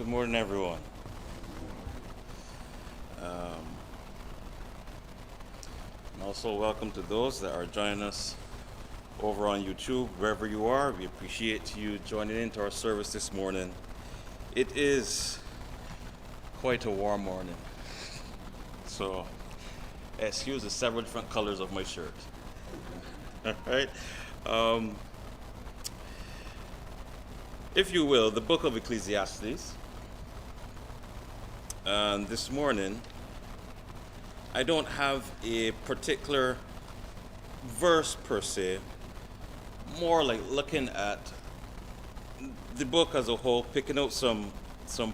Good morning, everyone. Um, and also, welcome to those that are joining us over on YouTube, wherever you are. We appreciate you joining into our service this morning. It is quite a warm morning, so excuse the several different colors of my shirt. All right. Um, if you will, the book of Ecclesiastes. And this morning, I don't have a particular verse per se, more like looking at the book as a whole, picking out some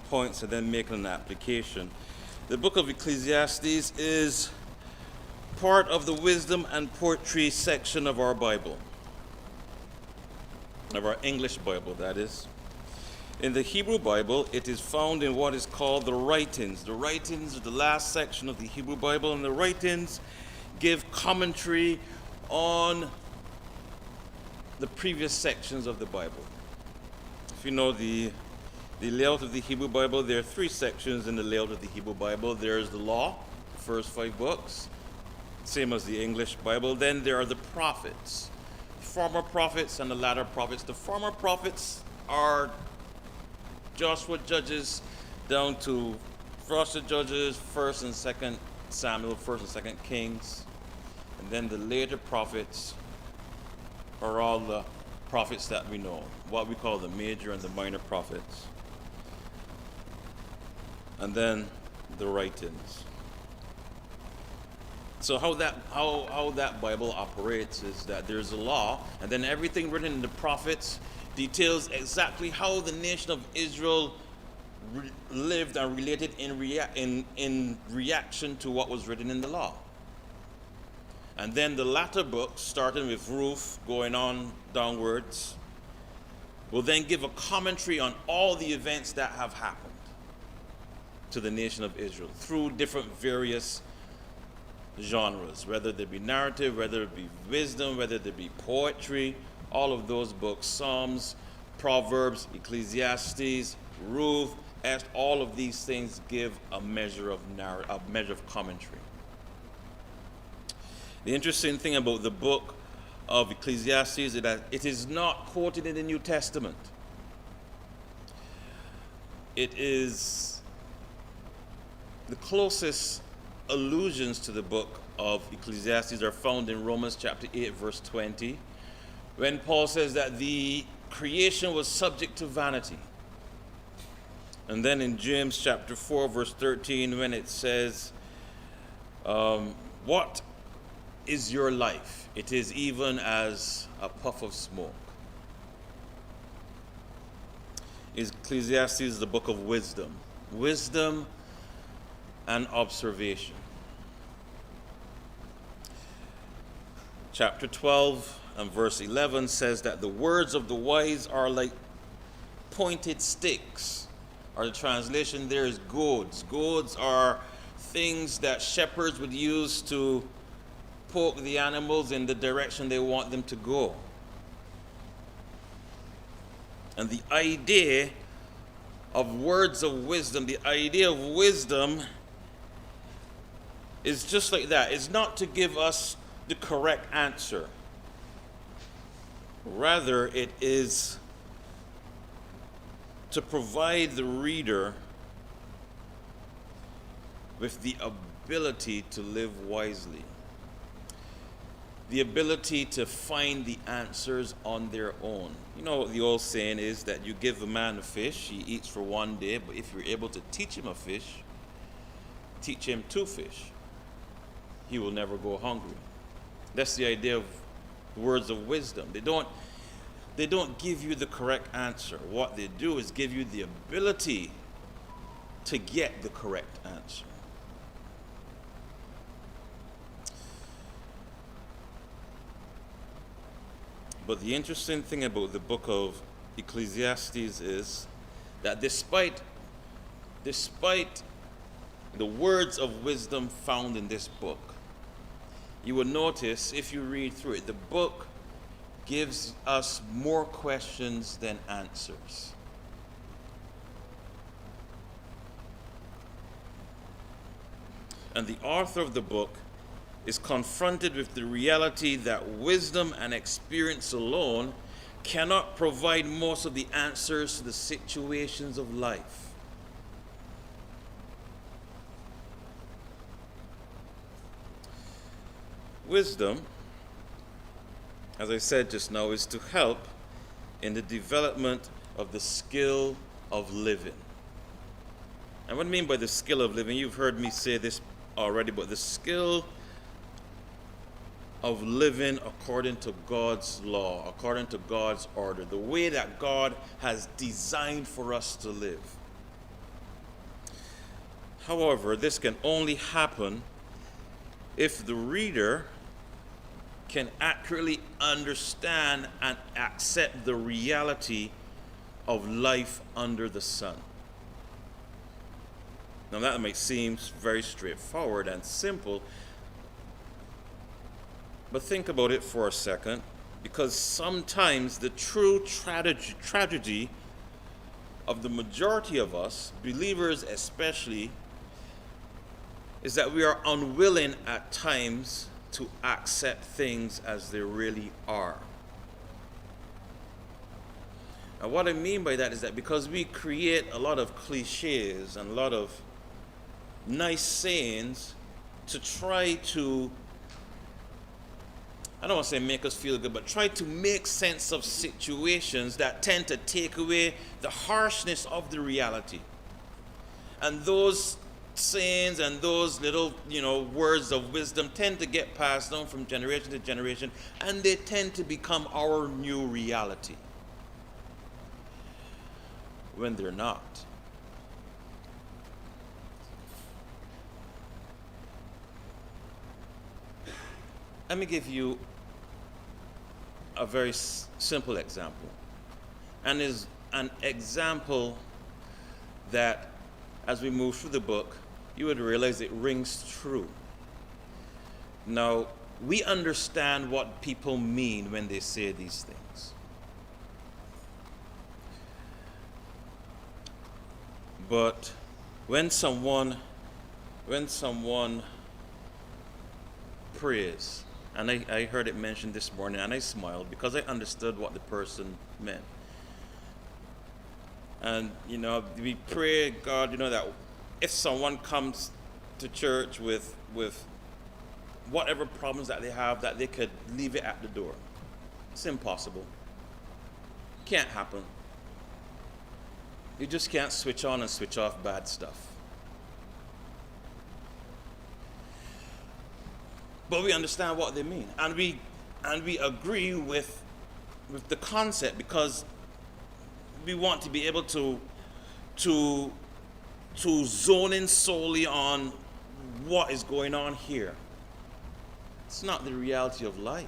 points and then making an application. The book of Ecclesiastes is part of the wisdom and poetry section of our Bible, of our English Bible, that is. In the Hebrew Bible, it is found in what is called the writings. The writings are the last section of the Hebrew Bible, and the writings give commentary on the previous sections of the Bible. If you know the layout of the Hebrew Bible, there are three sections in the layout of the Hebrew Bible. There's the law, the first 5 books, same as the English Bible. Then there are the prophets, former prophets and the latter prophets. The former prophets are Joshua, Judges, down to First Judges, 1st and 2nd Samuel, 1st and 2nd Kings. And then the later prophets are all the prophets that we know, what we call the major and the minor prophets. And then the writings. So how that Bible operates is that there's a law, and then everything written in the prophets details exactly how the nation of Israel lived and related in reaction to what was written in the law. And then the latter books, starting with Ruth, going on downwards, will then give a commentary on all the events that have happened to the nation of Israel through different various genres, whether they be narrative, whether it be wisdom, whether it be poetry. All of those books, Psalms, Proverbs, Ecclesiastes, Ruth, Esther, all of these things give a measure of commentary. The interesting thing about the book of Ecclesiastes is that it is not quoted in the New Testament. It is the closest allusions to the book of Ecclesiastes are found in Romans chapter 8, verse 20. When Paul says that the creation was subject to vanity. And then in James chapter 4, verse 13, when it says, what is your life? It is even as a puff of smoke. Ecclesiastes is the book of wisdom. Wisdom and observation. Chapter 12 and verse 11 says that the words of the wise are like pointed sticks, or the translation there is goads. Goads are things that shepherds would use to poke the animals in the direction they want them to go. And the idea of words of wisdom, the idea of wisdom is just like that. It's not to give us the correct answer. Rather, it is to provide the reader with the ability to live wisely, the ability to find the answers on their own. You know, the old saying is that you give a man a fish, he eats for one day, but if you're able to teach him a fish, teach him 2 fish, he will never go hungry. That's the idea of words of wisdom. They don't give you the correct answer. What they do is give you the ability to get the correct answer. But the interesting thing about the book of Ecclesiastes is that despite the words of wisdom found in this book, you will notice, if you read through it, the book gives us more questions than answers. and the author of the book is confronted with the reality that wisdom and experience alone cannot provide most of the answers to the situations of life. Wisdom, as I said just now, is to help in the development of the skill of living. And what I mean by the skill of living, you've heard me say this already, but the skill of living according to God's law, according to God's order, the way that God has designed for us to live. However, this can only happen if the reader can accurately understand and accept the reality of life under the sun. Now that might seem very straightforward and simple, but think about it for a second, because sometimes the true tragedy of the majority of us, believers especially, is that we are unwilling at times to accept things as they really are. And what I mean by that is that because we create a lot of cliches and a lot of nice sayings to try to, I don't want to say make us feel good, but try to make sense of situations that tend to take away the harshness of the reality. And those sayings and those little, words of wisdom tend to get passed down from generation to generation, and they tend to become our new reality, when they're not. Let me give you a very simple example, and is an example that, as we move through the book, you would realize it rings true. Now, we understand what people mean when they say these things. But when someone prays, and I heard it mentioned this morning, and I smiled because I understood what the person meant. And, we pray, God, that if someone comes to church with whatever problems that they have, that they could leave it at the door. It's impossible. Can't happen. You just can't switch on and switch off bad stuff. But we understand what they mean, and we agree with the concept, because we want to be able to zone in solely on what is going on here. It's not the reality of life.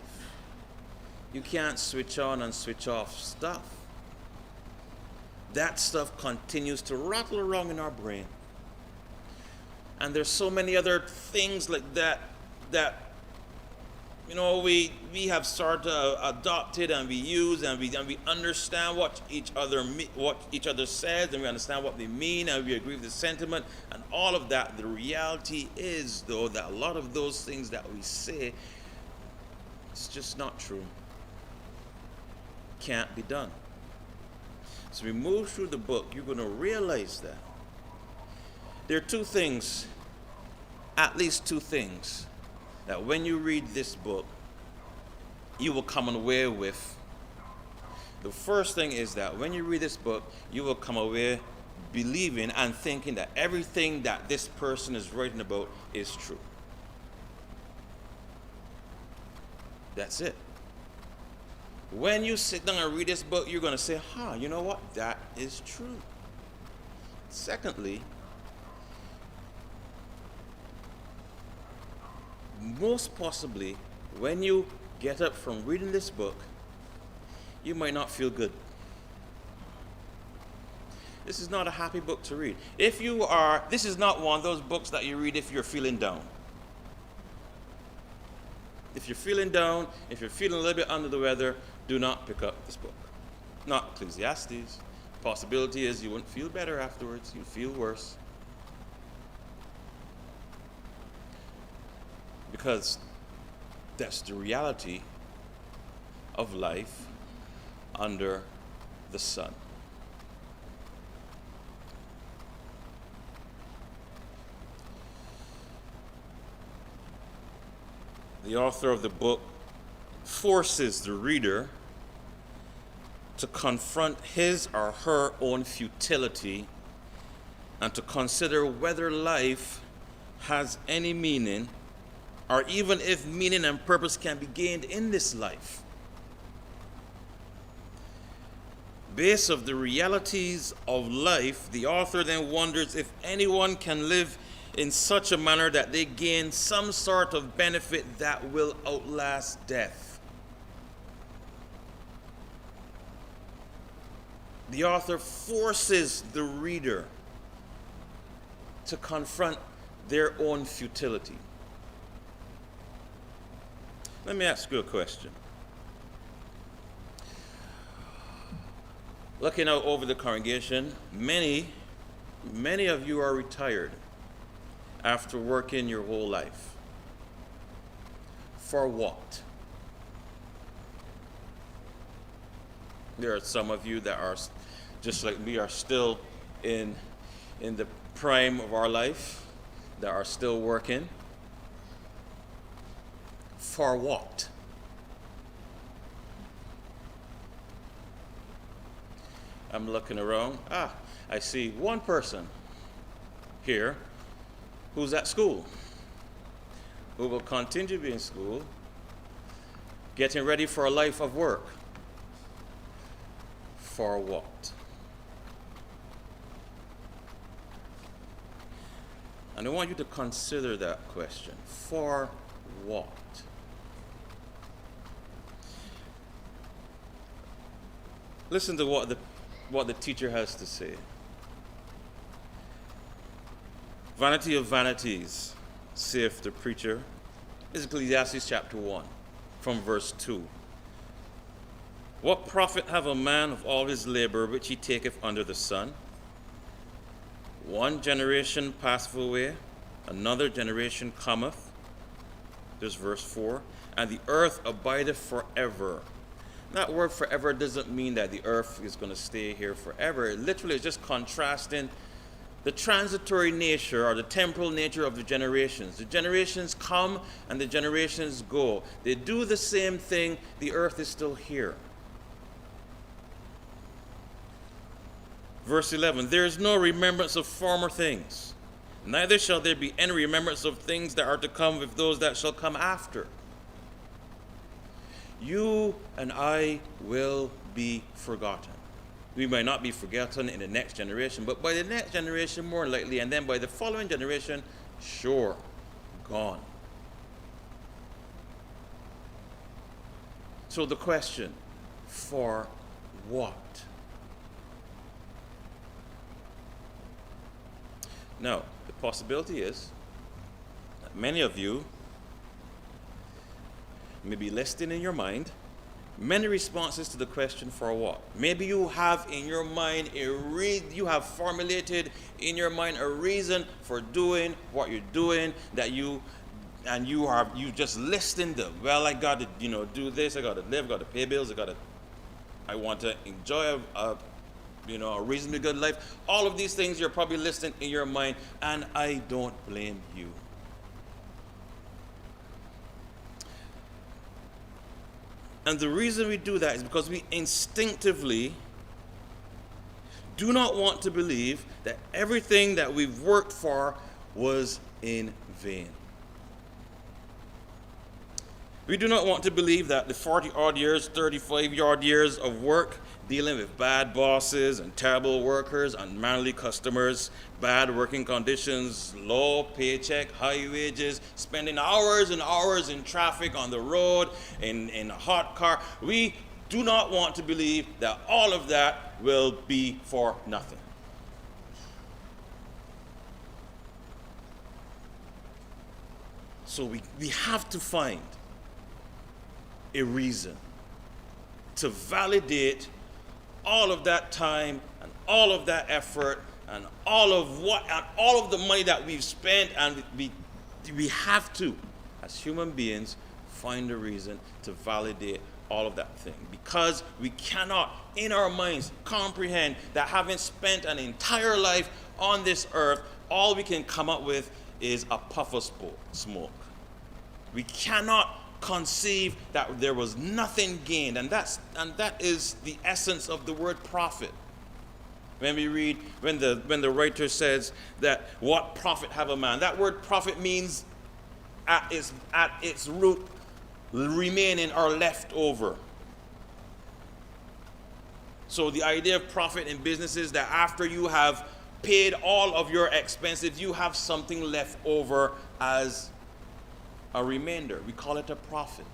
You can't switch on and switch off stuff. That stuff continues to rattle around in our brain. And there's so many other things like that we have started to adopt it, and we use, and we understand what each other says, and we understand what they mean, and we agree with the sentiment and all of that. The reality is, though, that a lot of those things that we say, it's just not true. Can't be done. So we move through the book, you're going to realize that there are two things, at least two things, that when you read this book, you will come away with. The first thing is that when you read this book, you will come away believing and thinking that everything that this person is writing about is true. That's it. When you sit down and read this book, you're going to say, you know what? That is true. Secondly, most possibly, when you get up from reading this book, you might not feel good. This is not a happy book to read. This is not one of those books that you read if you're feeling down. If you're feeling down, if you're feeling a little bit under the weather, do not pick up this book. Not Ecclesiastes. Possibility is you wouldn't feel better afterwards. You'd feel worse. because that's the reality of life under the sun. The author of the book forces the reader to confront his or her own futility and to consider whether life has any meaning, or even if meaning and purpose can be gained in this life. Based on the realities of life, the author then wonders if anyone can live in such a manner that they gain some sort of benefit that will outlast death. The author forces the reader to confront their own futility. Let me ask you a question. Looking out over the congregation, many of you are retired after working your whole life. For what? There are some of you that are, just like me, are still in the prime of our life, that are still working. For what? I'm looking around. I see one person here who's at school, who will continue to be in school, getting ready for a life of work. For what? And I want you to consider that question. For what? Listen to what the teacher has to say. Vanity of vanities, saith the preacher, is Ecclesiastes chapter 1, from verse 2. What profit have a man of all his labor which he taketh under the sun? One generation passeth away, another generation cometh. There's verse 4. And the earth abideth forever. That word forever doesn't mean that the earth is going to stay here forever. It literally is just contrasting the transitory nature or the temporal nature of the generations. The generations come and the generations go. They do the same thing. The earth is still here. Verse 11, there is no remembrance of former things, neither shall there be any remembrance of things that are to come with those that shall come after. You and I will be forgotten. We might not be forgotten in the next generation, but by the next generation more likely, and then by the following generation, sure, gone. So the question, for what? Now, the possibility is that many of you may be listing in your mind many responses to the question, for what? Maybe you have in your mind you have formulated in your mind a reason for doing what you're doing, that you just listing them. Well, I got to do this, I got to live, I got to pay bills, I want to enjoy a reasonably good life. All of these things you're probably listing in your mind, and I don't blame you. And the reason we do that is because we instinctively do not want to believe that everything that we've worked for was in vain. We do not want to believe that the 40-odd years, 35-odd years of work dealing with bad bosses and terrible workers, unmanly customers, bad working conditions, low paycheck, high wages, spending hours and hours in traffic on the road, in a hot car. We do not want to believe that all of that will be for nothing. So we have to find a reason to validate all of that time and all of that effort and all of the money that we've spent, and we have to as human beings, find a reason to validate all of that thing. Because we cannot, in our minds, comprehend that having spent an entire life on this earth, all we can come up with is a puff of smoke. We cannot conceive that there was nothing gained. And that is the essence of the word profit. When we read, when the writer says that what profit have a man, that word profit means at its root remaining or left over. So the idea of profit in business is that after you have paid all of your expenses, you have something left over as a remainder. We call it a profit.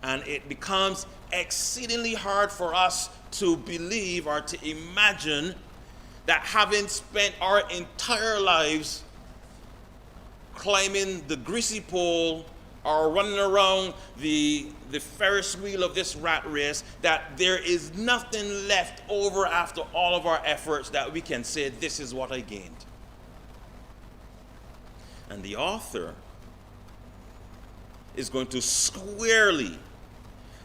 And it becomes exceedingly hard for us to believe or to imagine that having spent our entire lives climbing the greasy pole or running around the Ferris wheel of this rat race, that there is nothing left over after all of our efforts that we can say, this is what I gained. And the author is going to squarely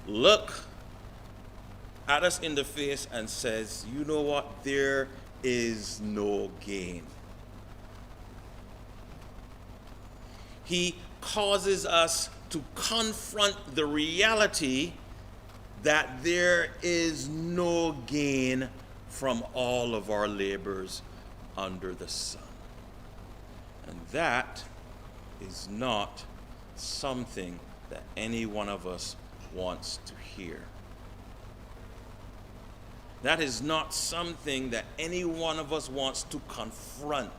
look at us in the face and says, you know what? There is no gain. He causes us to confront the reality that there is no gain from all of our labors under the sun. And that is not something that any one of us wants to hear. That is not something that any one of us wants to confront.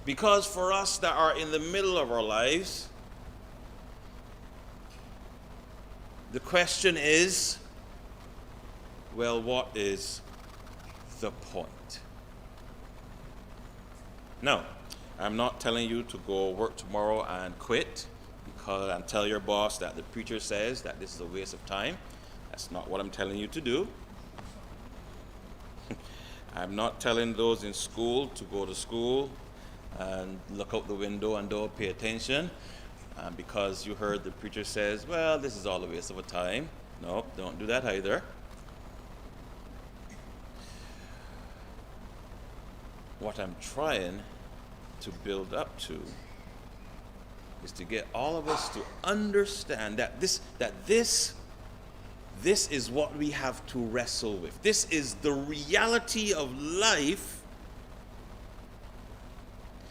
Because for us that are in the middle of our lives, the question is, well, what is the point? No, I'm not telling you to go work tomorrow and quit and tell your boss that the preacher says that this is a waste of time. That's not what I'm telling you to do. I'm not telling those in school to go to school and look out the window and don't pay attention because you heard the preacher says, well, this is all a waste of a time. No, don't do that either. What I'm trying to build up to is to get all of us to understand that this is what we have to wrestle with. This is the reality of life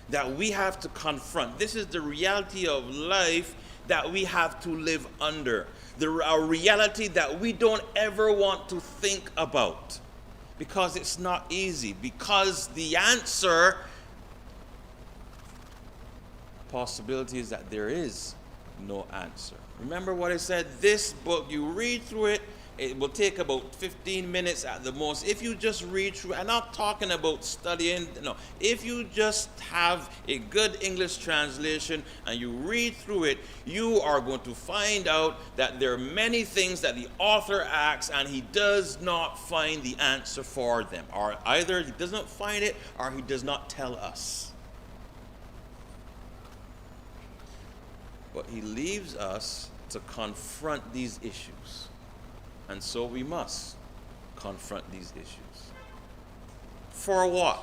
that we have to confront. This is the reality of life that we have to live under. A reality that we don't ever want to think about because it's not easy. Because the possibility is that there is no answer. Remember what I said? This book, you read through it, it will take about 15 minutes at the most. If you just read through, I'm not talking about studying, no. If you just have a good English translation and you read through it, you are going to find out that there are many things that the author asks and he does not find the answer for them. Or either he does not find it or he does not tell us. But he leaves us to confront these issues. And so we must confront these issues. For what?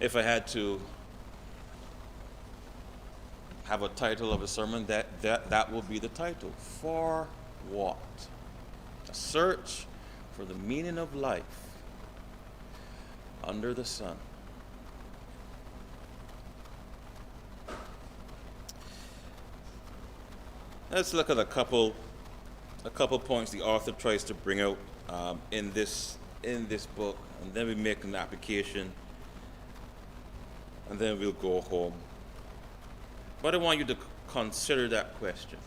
If I had to have a title of a sermon, that will be the title. For what? A search for the meaning of life under the sun. Let's look at a couple points the author tries to bring out in this book, and then we make an application, and then we'll go home. But I want you to consider that question.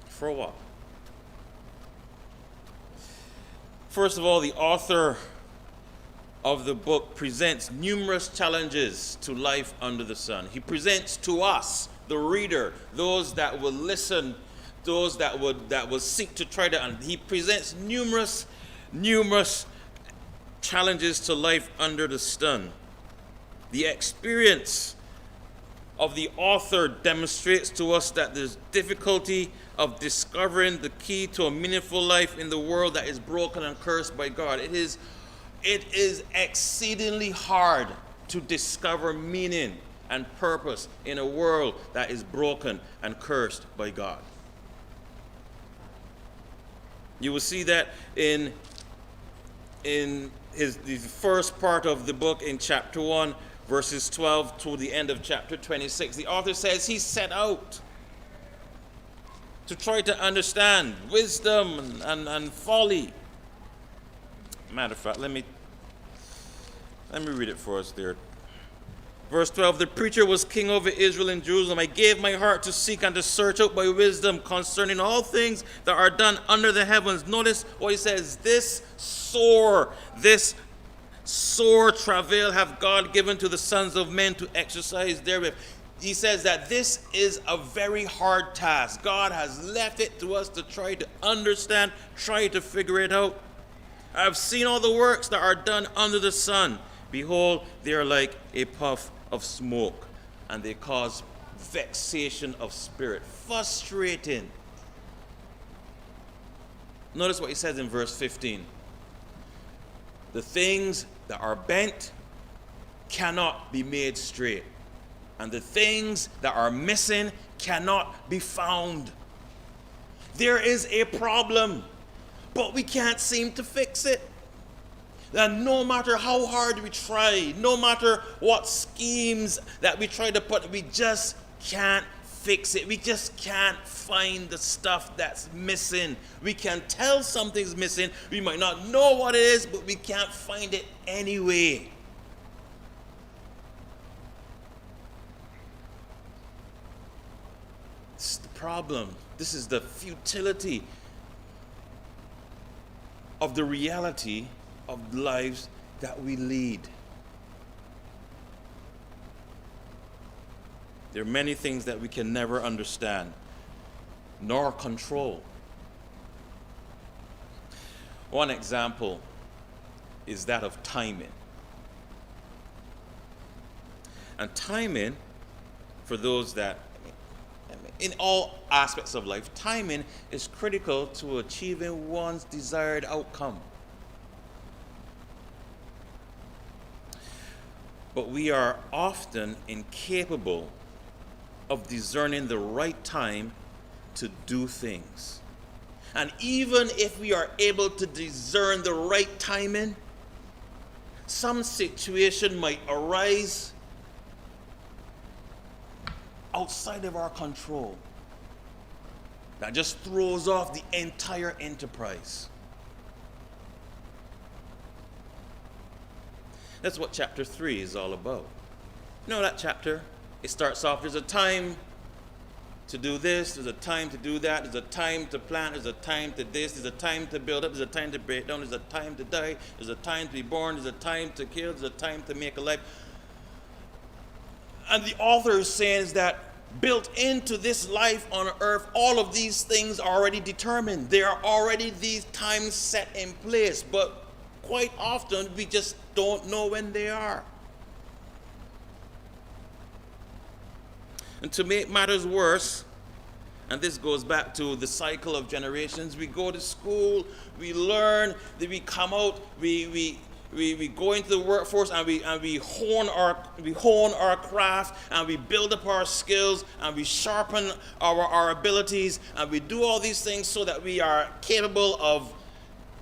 For what? First of all, the author of the book presents numerous challenges to life under the sun. He presents to us, the reader, those that will listen, those that will seek to try to, and he presents numerous challenges to life under the sun. The experience of the author demonstrates to us that there's difficulty of discovering the key to a meaningful life in the world that is broken and cursed by God. It is exceedingly hard to discover meaning and purpose in a world that is broken and cursed by God. You will see that in the first part of the book in chapter 1, verses 12 to the end of chapter 26. The author says he set out to try to understand wisdom and folly. Matter of fact, let me read it for us there. Verse 12, the preacher was king over Israel and Jerusalem. I gave my heart to seek and to search out by wisdom concerning all things that are done under the heavens. Notice what he says, this sore travail have God given to the sons of men to exercise therewith. He says that this is a very hard task. God has left it to us to try to understand, try to figure it out. I've seen all the works that are done under the sun. Behold, they are like a puff of smoke, and they cause vexation of spirit, frustrating. Notice what he says in verse 15. The things that are bent cannot be made straight, and the things that are missing cannot be found. There is a problem, but we can't seem to fix it. And no matter how hard we try, no matter what schemes that we try to put, we just can't fix it. We just can't find the stuff that's missing. We can tell something's missing. We might not know what it is, but we can't find it anyway. This is the problem. This is the futility of the reality of lives that we lead. There are many things that we can never understand nor control. One example is that of timing. And timing, for those that, in all aspects of life, timing is critical to achieving one's desired outcome. But we are often incapable of discerning the right time to do things. And even if we are able to discern the right timing, some situation might arise outside of our control that just throws off the entire enterprise. That's what chapter 3 is all about. You know that chapter? It starts off, there's a time to do this, there's a time to do that, there's a time to plant, there's a time to this, there's a time to build up, there's a time to break down, there's a time to die, there's a time to be born, there's a time to kill, there's a time to make a life. And the author is saying is that built into this life on earth, all of these things are already determined. There are already these times set in place, but quite often we just don't know when they are. And to make matters worse, and this goes back to the cycle of generations, we go to school, we learn, then we come out, we go into the workforce, and we hone our craft, and we build up our skills, and we sharpen our abilities, and we do all these things so that we are capable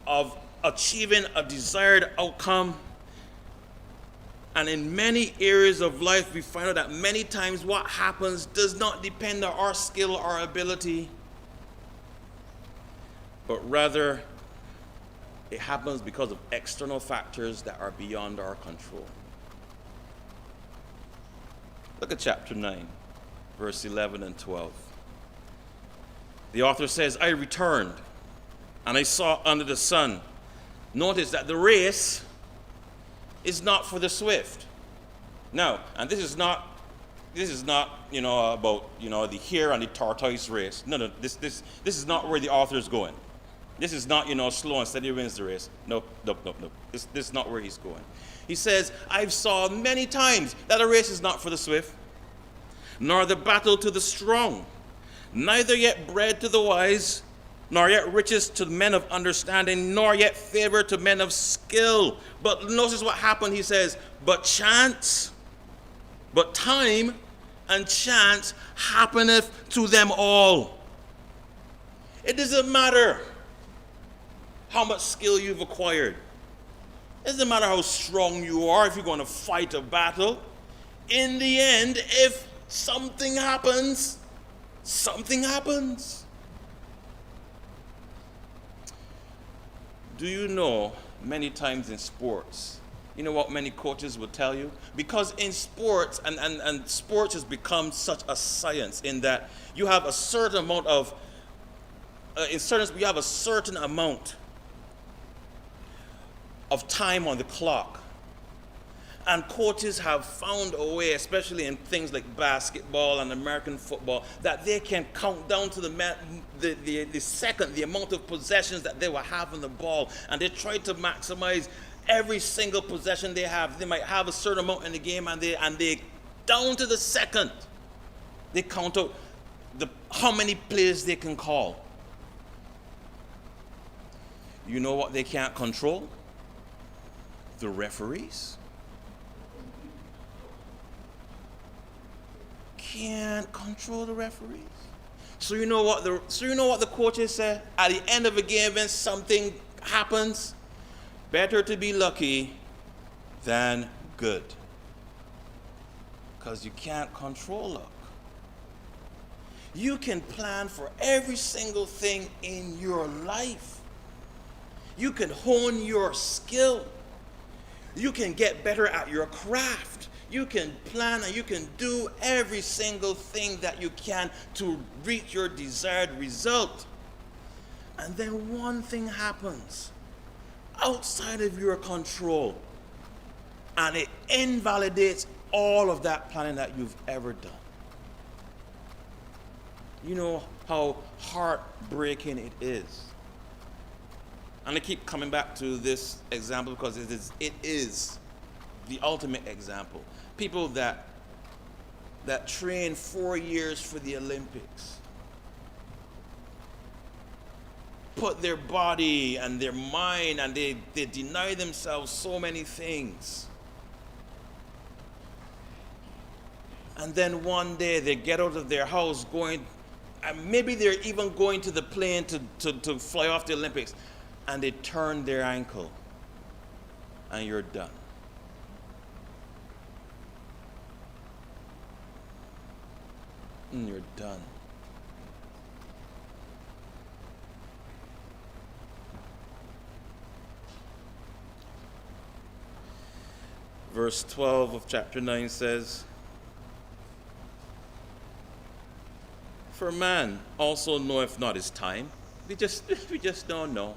of achieving a desired outcome. And in many areas of life, we find out that many times what happens does not depend on our skill or our ability, but rather it happens because of external factors that are beyond our control. Look at chapter 9, verse 11 and 12. The author says, I returned, and I saw under the sun. Notice that the race is not for the swift. Now, and this is not about the hare and the tortoise race. No, this is not where the author is going. This is not, slow and steady wins the race. Nope, nope, nope, nope. This is not where he's going. He says, I've saw many times that a race is not for the swift, nor the battle to the strong, neither yet bread to the wise, nor yet riches to men of understanding, nor yet favor to men of skill. But notice what happened. He says, but time and chance happeneth to them all. It doesn't matter how much skill you've acquired. It doesn't matter how strong you are if you're going to fight a battle. In the end, if something happens, something happens. Do you know many times in sports, you know what many coaches will tell you? Because in sports, and sports has become such a science in that you have a certain amount of, you have a certain amount of time on the clock. And coaches have found a way, especially in things like basketball and American football, that they can count down to the second, the amount of possessions that they will have on the ball. And they try to maximize every single possession they have. They might have a certain amount in the game, and they down to the second, they count out how many plays they can call. You know what they can't control? The referees. Can't control the referees. So you know what the coaches say? At the end of a game, when something happens, better to be lucky than good. Because you can't control luck. You can plan for every single thing in your life. You can hone your skill. You can get better at your craft. You can plan and you can do every single thing that you can to reach your desired result. And then one thing happens outside of your control, and it invalidates all of that planning that you've ever done. You know how heartbreaking it is. And I keep coming back to this example because it is the ultimate example. People that train 4 years for the Olympics, put their body and their mind, and they deny themselves so many things. And then one day they get out of their house and maybe they're even going to the plane to fly off the Olympics, and they turn their ankle, and you're done. And you're done. Verse 12 of chapter 9 says, for man also knoweth not his time. We just don't know.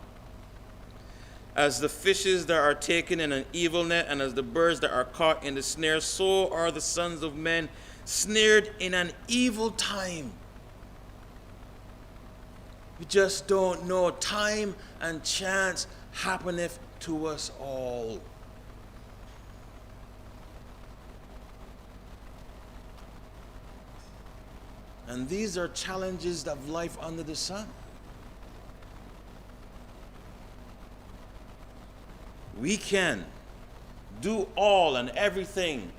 As the fishes that are taken in an evil net, and as the birds that are caught in the snare, so are the sons of men snared in an evil time. We just don't know. Time and chance happeneth to us all. And these are challenges of life under the sun. We can do all and everything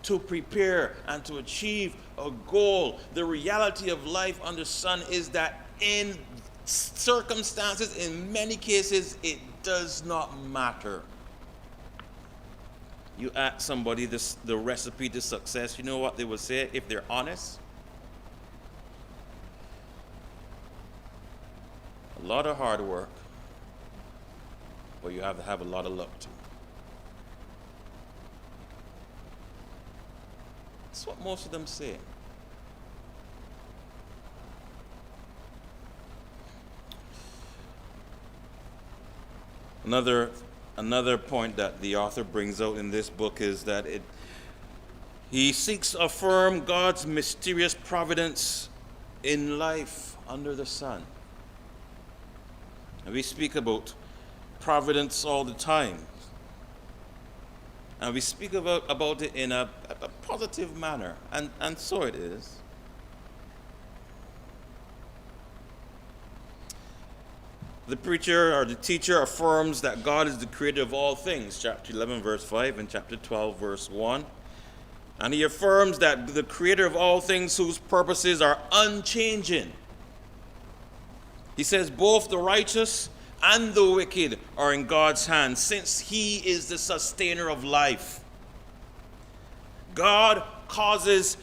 to prepare and to achieve a goal. The reality of life under the sun is that in circumstances, in many cases, it does not matter. You ask somebody the recipe to success, you know what they will say if they're honest? A lot of hard work, but you have to have a lot of luck too. That's what most of them say. Another point that the author brings out in this book is that he seeks to affirm God's mysterious providence in life under the sun. And we speak about providence all the time. And we speak about it in a positive manner. And so it is. The preacher or the teacher affirms that God is the creator of all things, chapter 11, verse 5, and chapter 12, verse 1. And he affirms that the creator of all things whose purposes are unchanging. He says both the righteous and the wicked are in God's hands, since he is the sustainer of life. God causes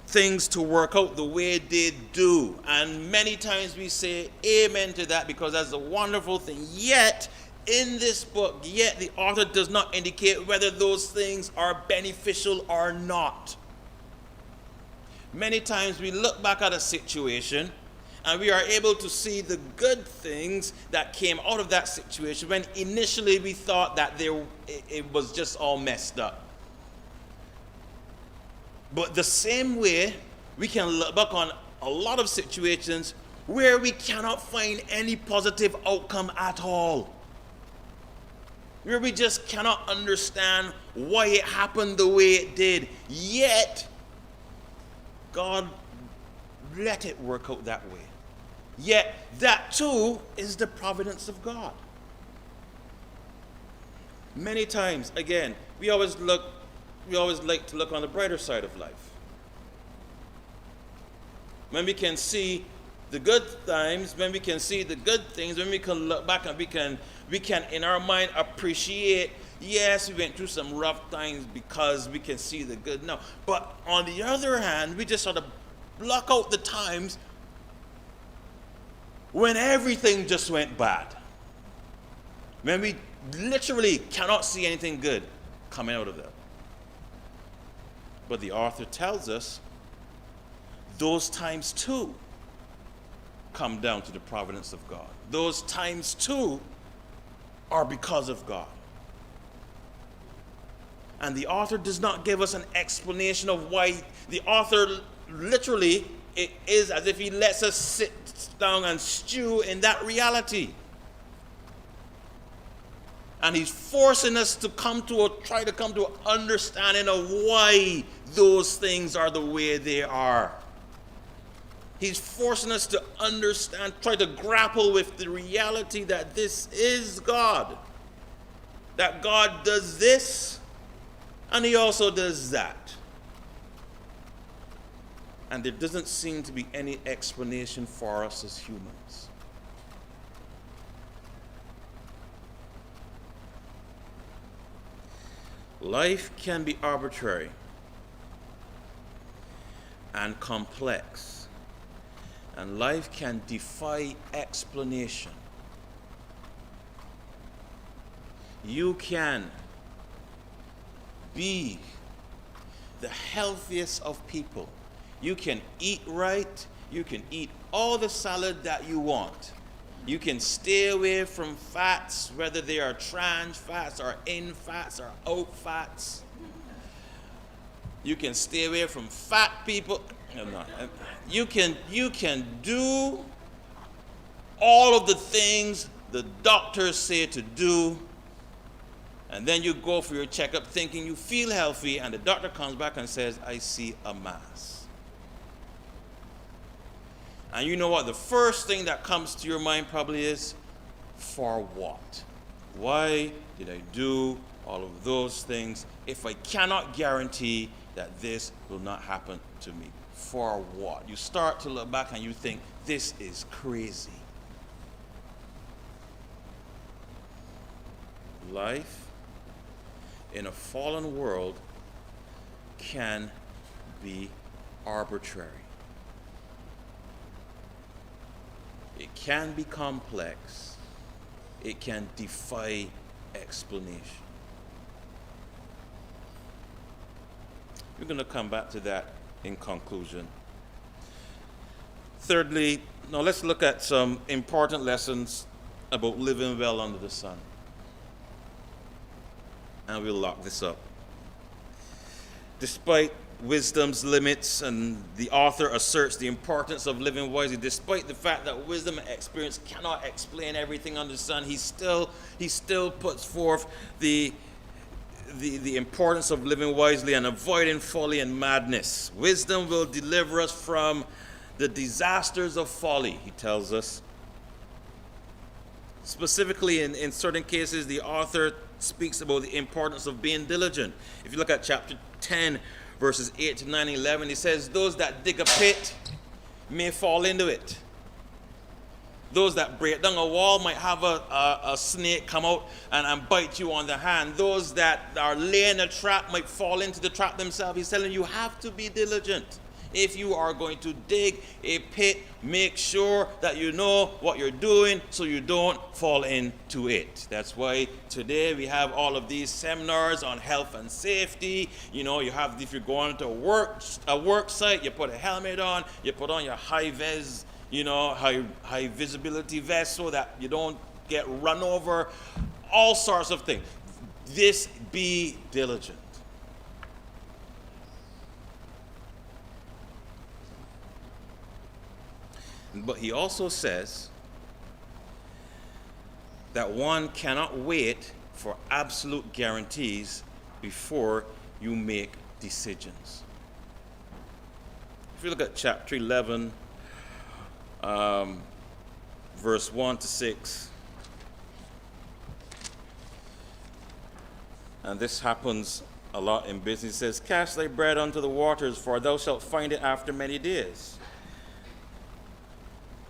things to work out the way they do. And many times we say amen to that, because that's a wonderful thing. Yet, in this book, the author does not indicate whether those things are beneficial or not. Many times we look back at a situation and we are able to see the good things that came out of that situation when initially we thought that it was just all messed up. But the same way, we can look back on a lot of situations where we cannot find any positive outcome at all. Where we just cannot understand why it happened the way it did. Yet, God let it work out that way. Yet, that too is the providence of God. Many times, again, we always like to look on the brighter side of life. When we can see the good times, when we can see the good things, when we can look back and we can in our mind appreciate, yes, we went through some rough times because we can see the good now. But on the other hand, we just sort of block out the times when everything just went bad. When we literally cannot see anything good coming out of that. But the author tells us those times too come down to the providence of God. Those times too are because of God. And the author does not give us an explanation of why. The author literally, it is as if he lets us sit down and stew in that reality. And he's forcing us to try to come to an understanding of why those things are the way they are. He's forcing us to understand, try to grapple with the reality that this is God. That God does this, and he also does that. And there doesn't seem to be any explanation for us as humans. Life can be arbitrary and complex, and life can defy explanation. You can be the healthiest of people. You can eat right. You can eat all the salad that you want. You can stay away from fats, whether they are trans fats or in fats or out fats. You can stay away from fat people. No. You can do all of the things the doctors say to do, and then you go for your checkup thinking you feel healthy, and the doctor comes back and says, I see a mass. And you know what? The first thing that comes to your mind probably is, for what? Why did I do all of those things if I cannot guarantee that this will not happen to me? For what? You start to look back and you think, this is crazy. Life in a fallen world can be arbitrary. It can be complex. It can defy explanation. We're going to come back to that in conclusion. Thirdly, now let's look at some important lessons about living well under the sun. And we'll lock this up. Despite wisdom's limits, and the author asserts the importance of living wisely. Despite the fact that wisdom and experience cannot explain everything under the sun, he still puts forth the importance of living wisely and avoiding folly and madness. Wisdom will deliver us from the disasters of folly, he tells us. Specifically, in certain cases, the author speaks about the importance of being diligent. If you look at chapter 10, verses 8 to 9 and 11, he says, those that dig a pit may fall into it. Those that break down a wall might have a snake come out and bite you on the hand. Those that are laying a trap might fall into the trap themselves. He's telling you have to be diligent. If you are going to dig a pit, make sure that you know what you're doing so you don't fall into it. That's why today we have all of these seminars on health and safety. You know, you have, if you're going to a work site, you put a helmet on, you put on your high visibility vest so that you don't get run over, all sorts of things. This, be diligent. But he also says that one cannot wait for absolute guarantees before you make decisions. If you look at chapter 11, verse 1 to 6, and this happens a lot in business. It says, cast thy bread unto the waters, for thou shalt find it after many days.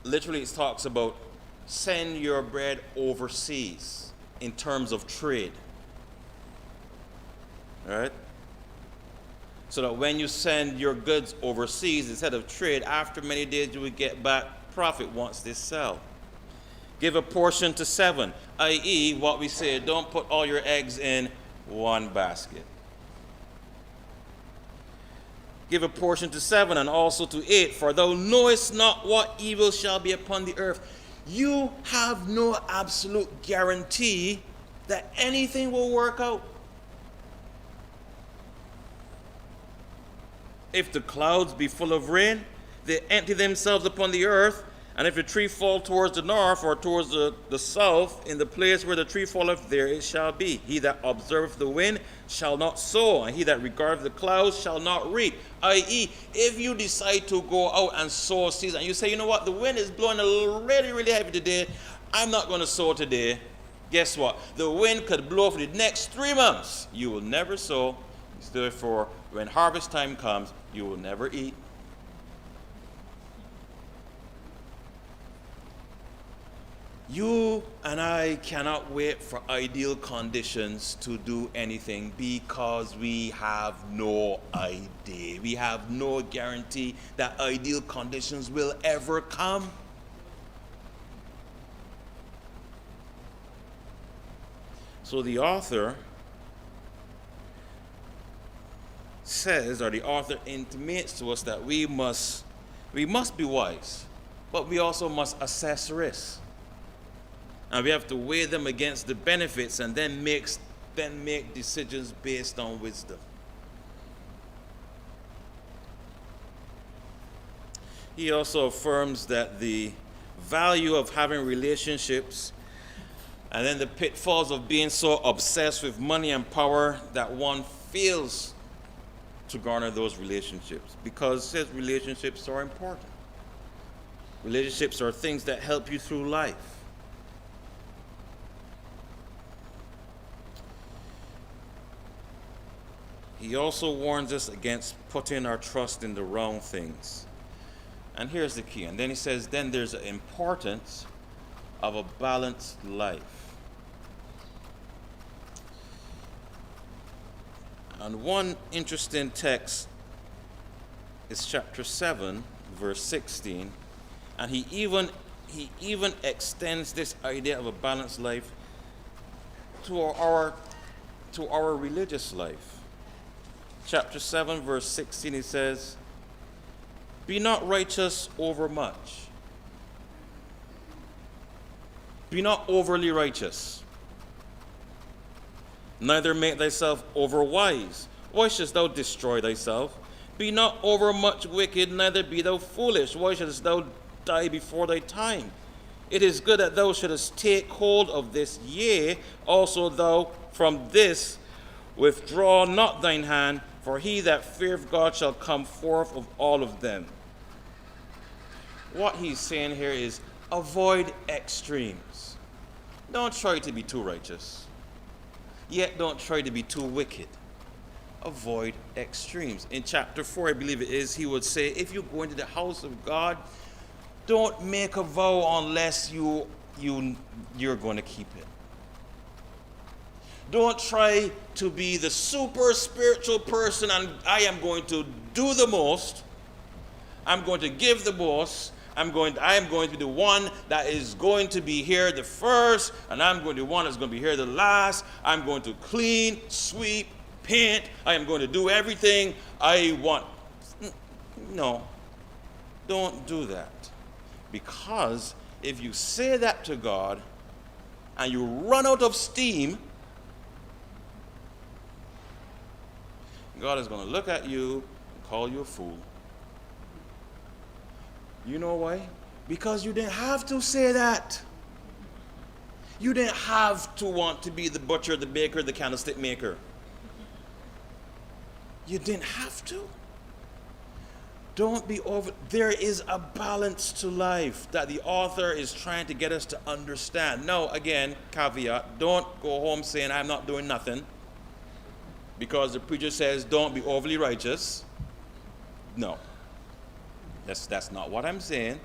Literally, it talks about send your bread overseas in terms of trade. All right? So that when you send your goods overseas, instead of trade, after many days you will get back profit once they sell. Give a portion to 7, i.e., what we say, don't put all your eggs in one basket. Give a portion to 7 and also to 8, for thou knowest not what evil shall be upon the earth. You have no absolute guarantee that anything will work out. If the clouds be full of rain, they empty themselves upon the earth. And if a tree fall towards the north or towards the south, in the place where the tree falleth, there it shall be. He that observeth the wind shall not sow, and he that regardeth the clouds shall not reap. I.e., if you decide to go out and sow seeds, and you say, you know what, the wind is blowing really, really heavy today, I'm not going to sow today. Guess what? The wind could blow for the next 3 months. You will never sow. Therefore, when harvest time comes, you will never eat. You and I cannot wait for ideal conditions to do anything because we have no idea. We have no guarantee that ideal conditions will ever come. So the author says, or the author intimates to us that we must be wise, but we also must assess risks. And we have to weigh them against the benefits and then make decisions based on wisdom. He also affirms that the value of having relationships and then the pitfalls of being so obsessed with money and power that one fails to garner those relationships, because his relationships are important. Relationships are things that help you through life. He also warns us against putting our trust in the wrong things. And here's the key. And then he says, then there's the importance of a balanced life. And one interesting text is chapter 7, verse 16. And he even extends this idea of a balanced life to our religious life. Chapter 7, verse 16, he says, be not righteous over much. Be not overly righteous. Neither make thyself over wise. Why shouldst thou destroy thyself? Be not overmuch wicked, neither be thou foolish. Why shouldest thou die before thy time? It is good that thou shouldest take hold of this, yea, also thou from this withdraw not thine hand, for he that feareth God shall come forth of all of them. What he's saying here is avoid extremes. Don't try to be too righteous, yet don't try to be too wicked. Avoid extremes. In chapter 4, I believe it is, he would say, if you go into the house of God, don't make a vow unless you're going to keep it. Don't try to be the super spiritual person and I am going to do the most. I'm going to give the most. I am going to be the one that is going to be here the first, and I'm going to be the one that's going to be here the last. I'm going to clean, sweep, paint. I am going to do everything I want. No, don't do that. Because if you say that to God and you run out of steam, God is going to look at you and call you a fool. You know why? Because you didn't have to say that. You didn't have to want to be the butcher, the baker, the candlestick maker. You didn't have to. Don't be over. There is a balance to life that the author is trying to get us to understand. No, again, caveat, don't go home saying I'm not doing nothing because the preacher says don't be overly righteous. No. That's not what I'm saying.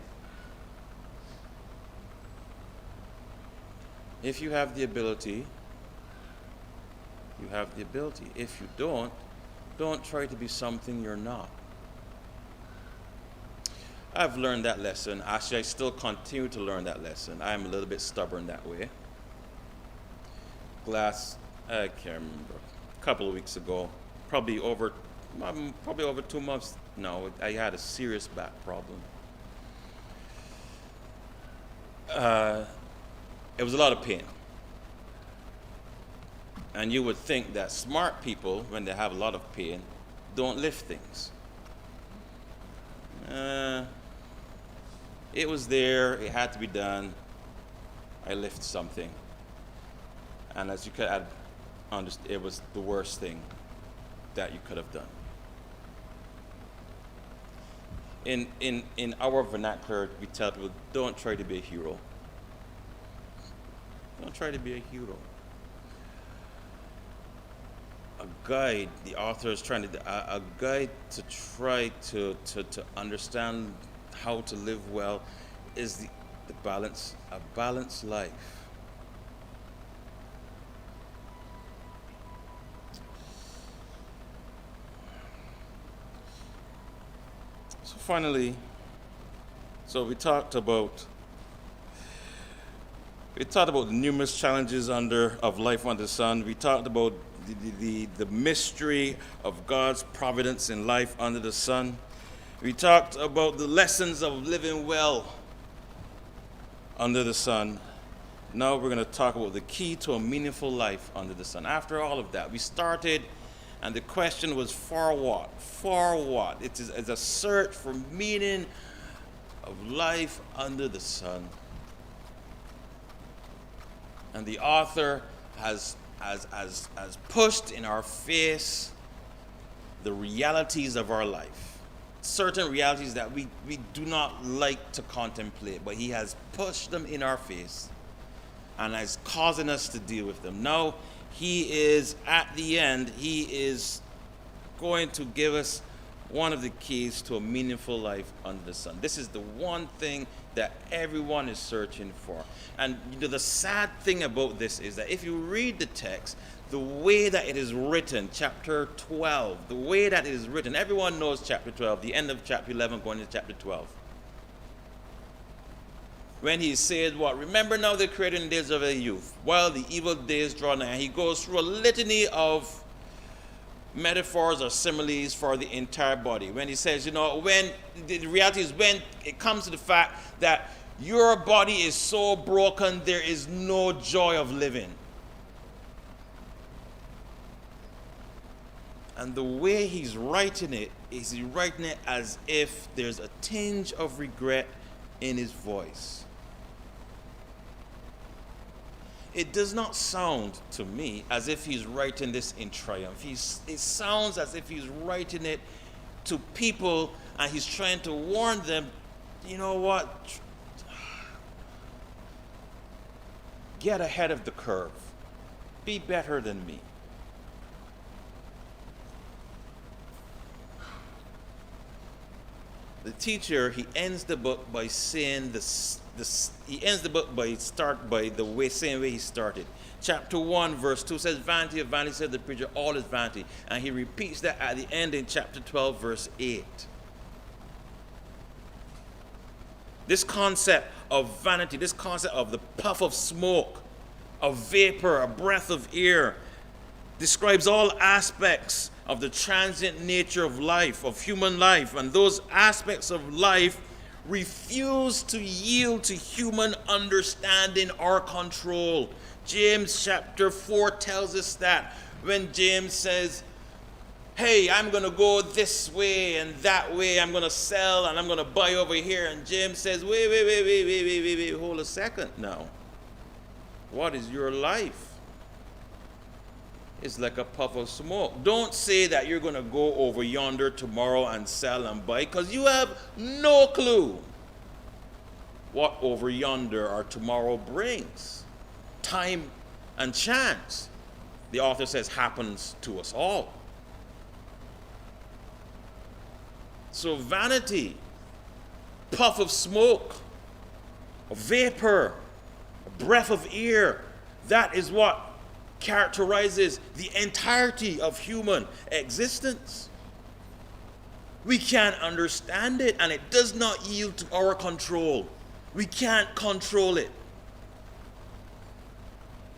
If you have the ability, you have the ability. If you don't try to be something you're not. I've learned that lesson. Actually, I still continue to learn that lesson. I'm a little bit stubborn that way. I can't remember, a couple of weeks ago, probably over 2 months now, I had a serious back problem. It was a lot of pain. And you would think that smart people, when they have a lot of pain, don't lift things. It was there, it had to be done. I lifted something. And as you could understand, it was the worst thing that you could have done. In our vernacular, we tell people, don't try to be a hero. Don't try to be a hero. A guide, the author is trying to, a guide to try to understand how to live well is the balance, a balanced life. So finally, we talked about the numerous challenges of life under the sun. We talked about the mystery of God's providence in life under the sun. We talked about the lessons of living well under the sun. Now we're going to talk about the key to a meaningful life under the sun. After all of that, we started, and the question was, for what? For what? It's a search for meaning of life under the sun. And the author has pushed in our face the realities of our life. Certain realities that we do not like to contemplate, but he has pushed them in our face and is causing us to deal with them. Now, he is, at the end, he is going to give us one of the keys to a meaningful life under the sun. This is the one thing that everyone is searching for. And the sad thing about this is that if you read the text, the way that it is written, chapter 12, the way that it is written, everyone knows chapter 12, the end of chapter 11 going into chapter 12. When he said what? Remember now the creating days of a youth, while the evil days draw nigh. He goes through a litany of metaphors or similes for the entire body. When he says, when the reality is when it comes to the fact that your body is so broken, there is no joy of living. And the way he's writing it is he's writing it as if there's a tinge of regret in his voice. It does not sound to me as if he's writing this in triumph. It sounds as if he's writing it to people and he's trying to warn them, you know what? Get ahead of the curve. Be better than me. The teacher, he ends the book by saying he ends the book by the same way he started. Chapter 1, verse 2 says, "Vanity of vanity," said the preacher, "all is vanity." And he repeats that at the end in chapter 12, verse 8. This concept of vanity, this concept of the puff of smoke, a vapor, a breath of air, describes all aspects of the transient nature of life, of human life, and those aspects of life refuse to yield to human understanding or control. James chapter 4 tells us that when James says, hey, I'm going to go this way and that way, I'm going to sell and I'm going to buy over here, and James says, wait, hold a second now. What is your life? It's like a puff of smoke. Don't say that you're going to go over yonder tomorrow and sell and buy, because you have no clue what over yonder or tomorrow brings. Time and chance, the author says, happens to us all. So vanity, puff of smoke, a vapor, a breath of air, that is what characterizes the entirety of human existence. We can't understand it, and it does not yield to our control. We can't control it.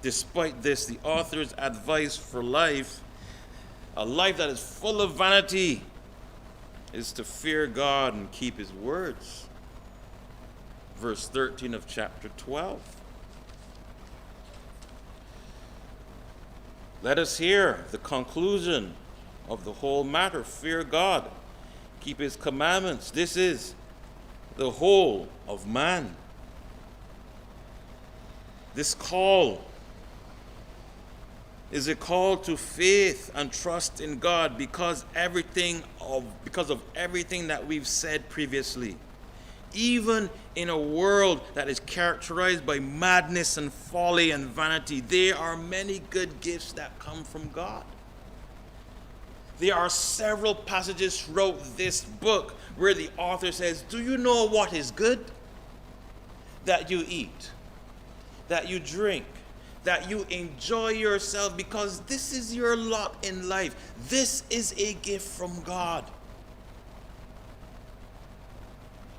Despite this, the author's advice for life, a life that is full of vanity, is to fear God and keep his words. Verse 13 of chapter 12. Let us hear the conclusion of the whole matter. Fear God, keep his commandments. This is the whole of man. This call is a call to faith and trust in God because of everything that we've said previously. Even in a world that is characterized by madness and folly and vanity, there are many good gifts that come from God. There are several passages throughout this book where the author says, do you know what is good? That you eat, that you drink, that you enjoy yourself, because this is your lot in life. This is a gift from God.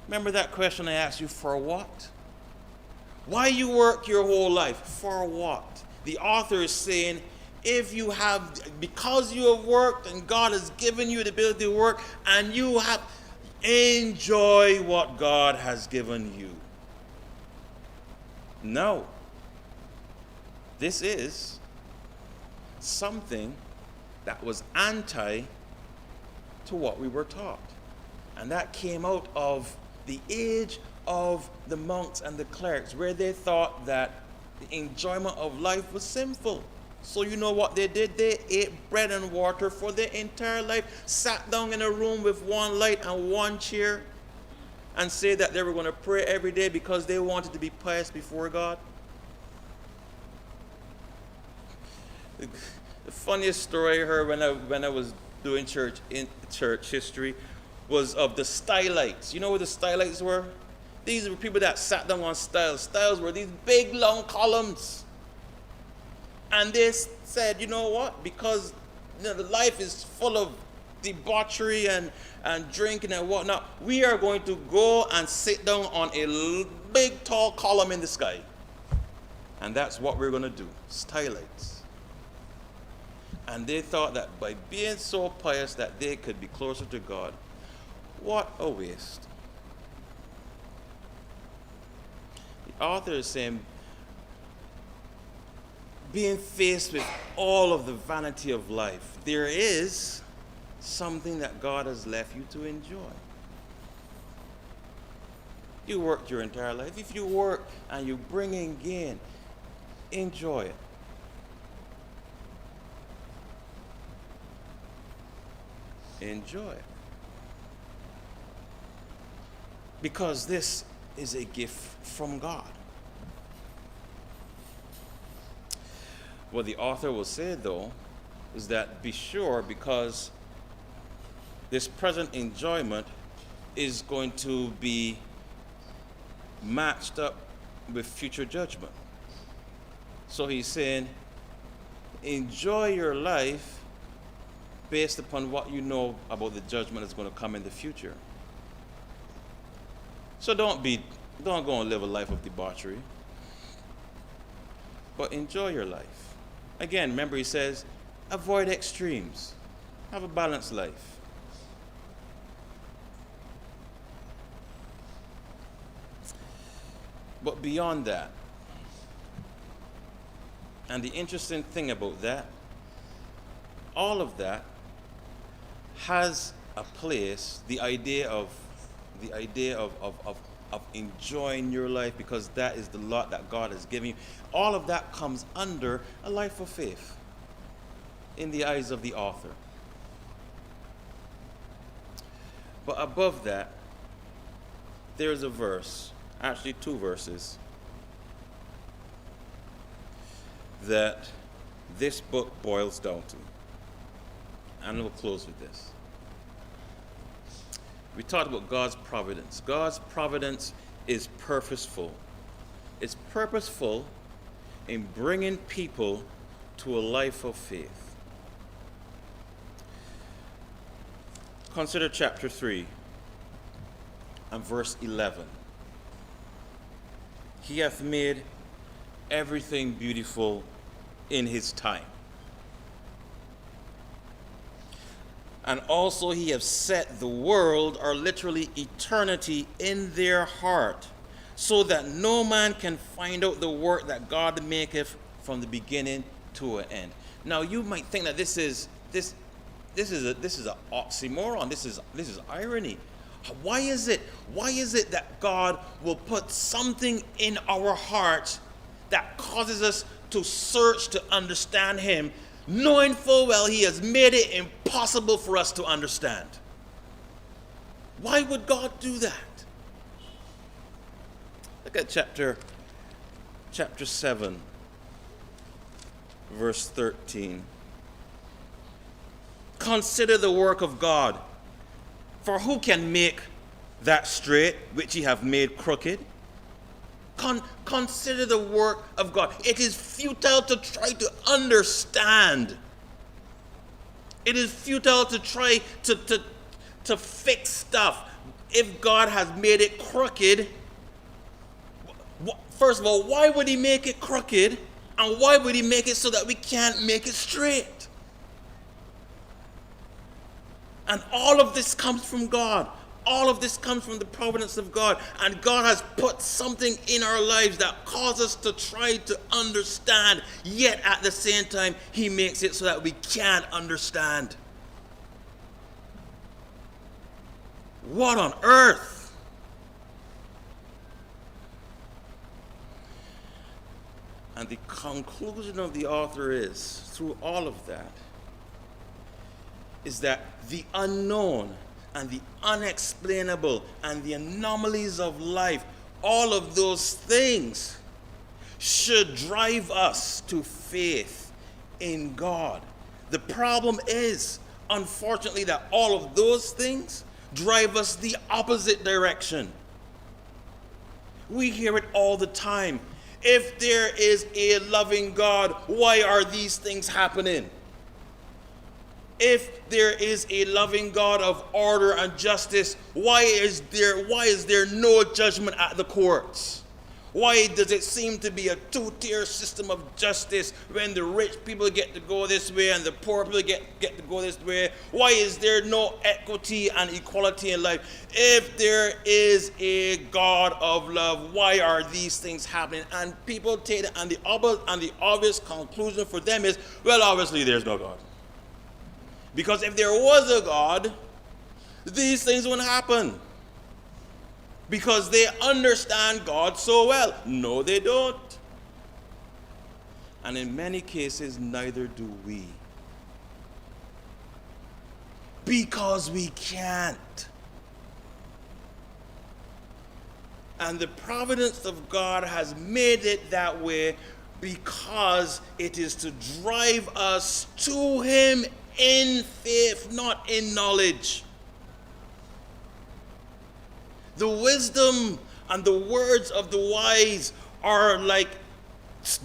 Remember that question I asked you, for what? Why you work your whole life? For what? The author is saying, because you have worked and God has given you the ability to work, and you have, enjoy what God has given you. No. This is something that was anti to what we were taught. And that came out of the age of the monks and the clerics, where they thought that the enjoyment of life was sinful. So you know what they did? They ate bread and water for their entire life, sat down in a room with one light and one chair, and said that they were going to pray every day because they wanted to be pious before God. The funniest story I heard when I was doing church history was of the stylites. You know what the stylites were? These were people that sat down on stiles. Stiles were these big, long columns. And they said, you know what? Because the life is full of debauchery and drinking and whatnot, we are going to go and sit down on a big, tall column in the sky. And that's what we're going to do. Stylites. And they thought that by being so pious that they could be closer to God. What a waste. The author is saying, being faced with all of the vanity of life, there is something that God has left you to enjoy. You worked your entire life. If you work and you bring in gain, enjoy it. Enjoy it. Because this is a gift from God. What the author will say, though, is that be sure, because this present enjoyment is going to be matched up with future judgment. So he's saying, enjoy your life based upon what you know about the judgment that's going to come in the future. So don't go and live a life of debauchery, but enjoy your life. Again, remember he says, avoid extremes. Have a balanced life. But beyond that, and the interesting thing about that, all of that has a place, the idea of enjoying your life, because that is the lot that God has given you. All of that comes under a life of faith in the eyes of the author. But above that, there's a verse, actually two verses, that this book boils down to. And we'll close with this. We talked about God's providence. God's providence is purposeful. It's purposeful in bringing people to a life of faith. Consider chapter 3 and verse 11. He hath made everything beautiful in his time. And also he hath set the world, or literally eternity, in their heart, so that no man can find out the work that God maketh from the beginning to an end. Now you might think that this is an oxymoron. This is irony. Why is it that God will put something in our hearts that causes us to search to understand him, knowing full well he has made it impossible for us to understand? Why would God do that? Look at chapter 7, verse 13. Consider the work of God, for who can make that straight which he hath made crooked? Consider the work of God. It is futile to try to understand. It is futile to try to fix stuff. If God has made it crooked, first of all, why would he make it crooked? And why would he make it so that we can't make it straight? And all of this comes from God. All of this comes from the providence of God. And God has put something in our lives that causes us to try to understand, yet at the same time, he makes it so that we can't understand. What on earth? And the conclusion of the author is, through all of that, is that the unknown and the unexplainable and the anomalies of life, all of those things should drive us to faith in God. The problem is, unfortunately, that all of those things drive us the opposite direction. We hear it all the time. If there is a loving God, why are these things happening? If there is a loving God of order and justice, why is there no judgment at the courts? Why does it seem to be a two-tier system of justice when the rich people get to go this way and the poor people get to go this way? Why is there no equity and equality in life? If there is a God of love, why are these things happening? And people take it, and the obvious conclusion for them is, well, obviously there's no God. Because if there was a God, these things wouldn't happen. Because they understand God so well. No, they don't. And in many cases, neither do we. Because we can't. And the providence of God has made it that way because it is to drive us to Him in faith, not in knowledge. The wisdom and the words of the wise are like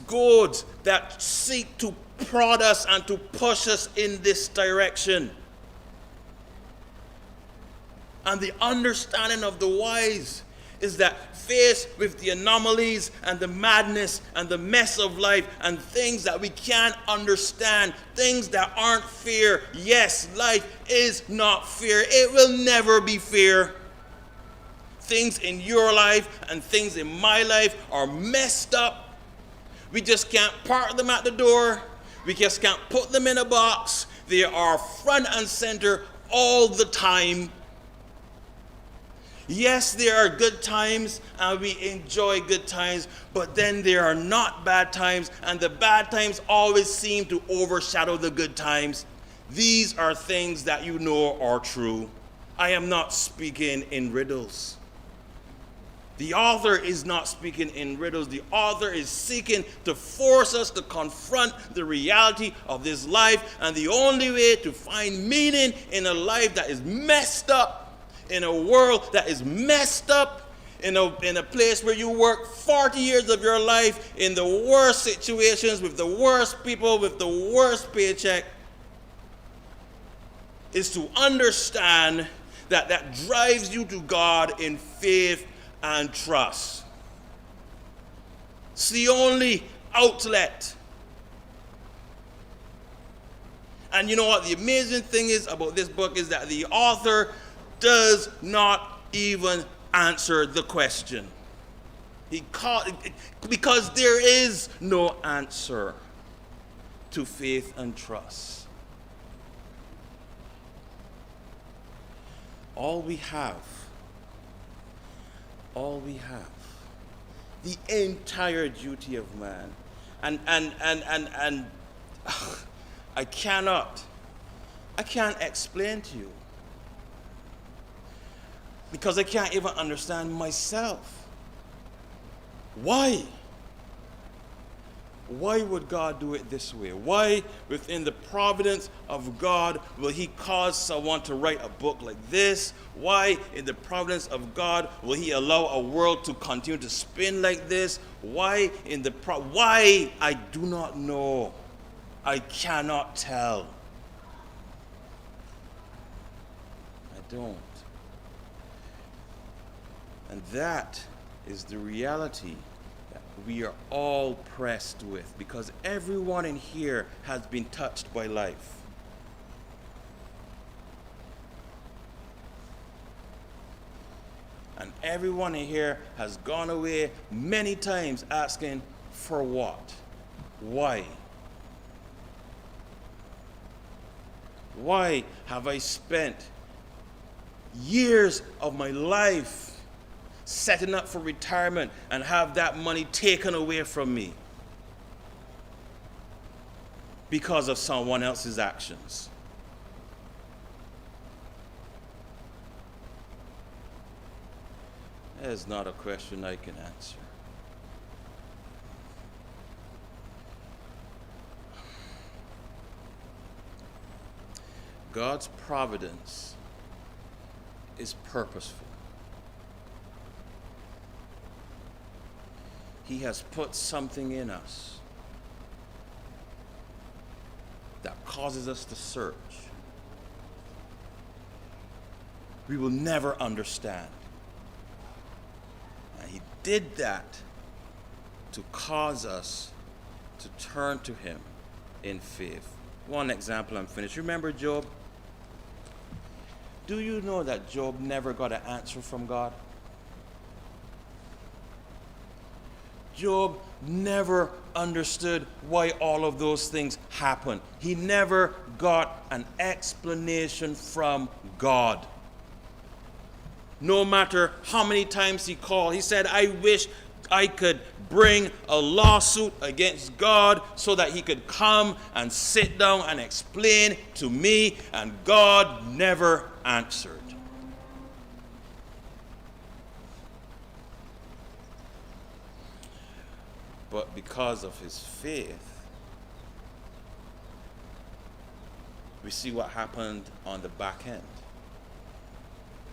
goads that seek to prod us and to push us in this direction. And the understanding of the wise is that faced with the anomalies and the madness and the mess of life and things that we can't understand, things that aren't fair. Yes, life is not fair. It will never be fair. Things in your life and things in my life are messed up. We just can't park them at the door. We just can't put them in a box. They are front and center all the time. Yes, there are good times and we enjoy good times, but then there are not bad times, and the bad times always seem to overshadow the good times. These are things that you know are true. I am not speaking in riddles. The author is not speaking in riddles. The author is seeking to force us to confront the reality of this life, and the only way to find meaning in a life that is messed up, in a world that is messed up, in a place where you work 40 years of your life in the worst situations, with the worst people, with the worst paycheck, is to understand that drives you to God in faith and trust. It's the only outlet. And you know what the amazing thing is about this book is that the author does not even answer the question. Because there is no answer to faith and trust. All we have, the entire duty of man, and I can't explain to you, because I can't even understand myself. Why? Why would God do it this way? Why, within the providence of God, will He cause someone to write a book like this? Why, in the providence of God, will He allow a world to continue to spin like this? Why, why? I do not know. I cannot tell. I don't. And that is the reality that we are all pressed with, because everyone in here has been touched by life. And everyone in here has gone away many times asking, for what? Why? Why have I spent years of my life setting up for retirement and have that money taken away from me because of someone else's actions? That is not a question I can answer. God's providence is purposeful. He has put something in us that causes us to search. We will never understand. And He did that to cause us to turn to Him in faith. One example, I'm finished. Remember Job? Do you know that Job never got an answer from God? Job never understood why all of those things happened. He never got an explanation from God. No matter how many times he called, he said, I wish I could bring a lawsuit against God so that he could come and sit down and explain to me, and God never answered. But because of his faith, we see what happened on the back end.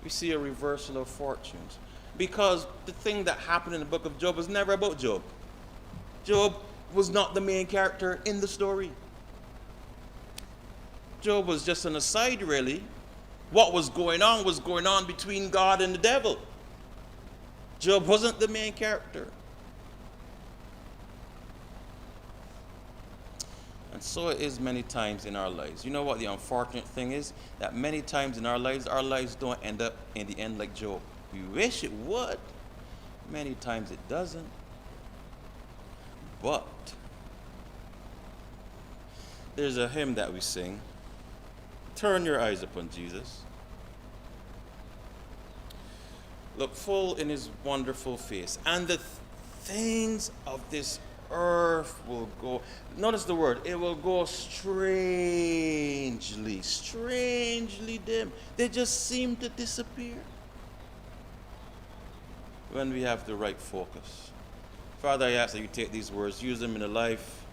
We see a reversal of fortunes. Because the thing that happened in the book of Job was never about Job. Job was not the main character in the story. Job was just an aside, really. What was going on between God and the devil. Job wasn't the main character. And so it is many times in our lives. You know what the unfortunate thing is? That many times in our lives don't end up in the end like Job. We wish it would. Many times it doesn't. But there's a hymn that we sing. Turn your eyes upon Jesus. Look full in his wonderful face. And the things of this earth will go, notice the word, it will go strangely dim. They just seem to disappear when we have the right focus. Father, I ask that you take these words, use them in the life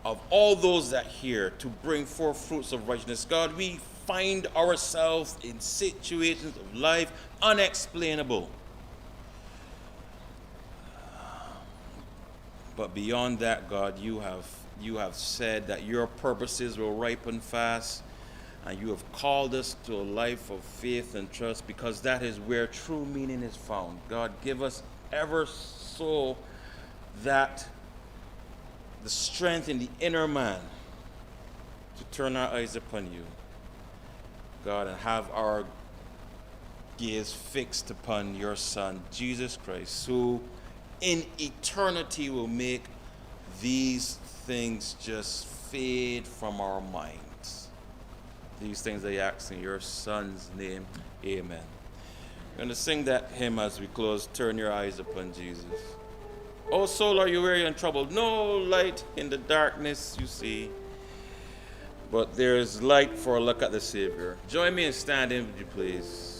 of all those that hear to bring forth fruits of righteousness. God, we find ourselves in situations of life unexplainable. But beyond that, God, you have said that your purposes will ripen fast, and you have called us to a life of faith and trust, because that is where true meaning is found. God, give us ever so that the strength in the inner man to turn our eyes upon you, God, and have our gaze fixed upon your Son, Jesus Christ, who in eternity will make these things just fade from our minds. These things I ask in your Son's name. Amen. We're going to sing that hymn as we close. Turn your eyes upon Jesus. Oh, soul, are you weary and troubled? No light in the darkness you see, but there is light for a look at the Savior. Join me in standing, would you please?